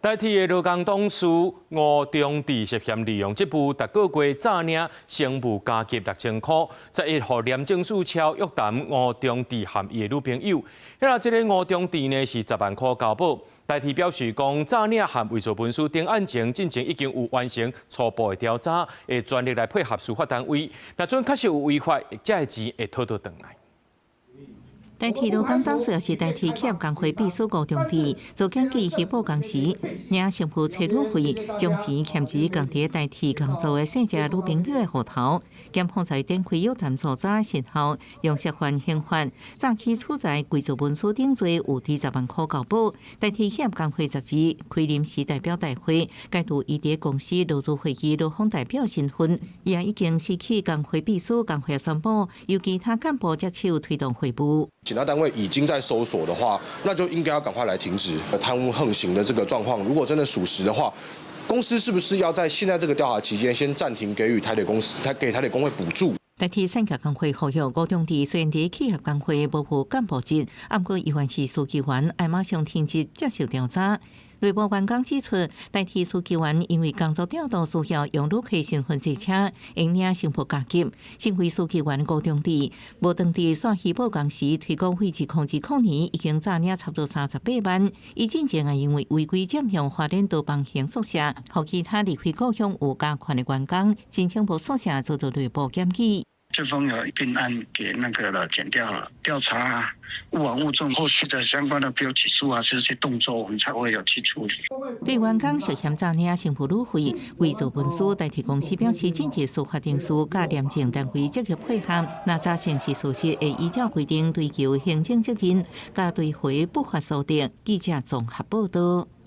代替的勞工董事吳中智涉嫌利用這部逐個月詐領成務加給6000塊，11號廉政署敲約談吳中智和伊的女朋友。迄這個吳中智呢是10萬塊交保，代替表示講詐領和偽造文書等案情進前已經有完成初步的調查，會全力來配合司法單位，若準確實有違法，這個錢會討回來。代替勞工董事也是代替企業工會秘書吳中智做經紀協報工時，領成務車旅費，將錢欠至工地代替工作的姓氏女朋友的戶頭。檢方在展開約談搜查時候，用涉犯刑法、詐欺取財、偽造文書等罪，有20萬塊交保。代替企業工會雜誌開臨時代表大會，解讀伊佇公司勞資會議勞方代表身份，也已經失去工會秘書，工會宣布由其他幹部接手推動會務。檢察單位已經在搜索的話，那就應該要趕快來停止貪污橫行的這個狀況。如果真的屬實的話，公司是不是要在現在這個調查期間先暫停給予台鐵公司、給台鐵工會補助？代替產業工會呼籲吳中智雖然在企業工會無負幹部職，不過依然是書記員，要馬上停職接受調查。內部員工指出，代替書記員因為工作調度需要用旅客身份坐車，應領成務加給。身為書記員吳中智，無當地刷虛報工時推廣廢紙控制控年，已經詐領差不多38萬。伊進前也因為違規佔用花蓮多幫型宿舍，和其他離開故鄉有加權的員工，申請無宿舍遭到內部檢舉。這封有並案給那個了，檢調了，調查誤往誤重，後續的相關的標記書啊，這些動作我們才會有去處理。對員工涉嫌詐領成務旅費、偽造文書，代替公司表示，緊急司法定書甲廉政單位積極配合，若查證是屬實，會依照規定追究行政責任，甲對回不法所得。記者綜合報道。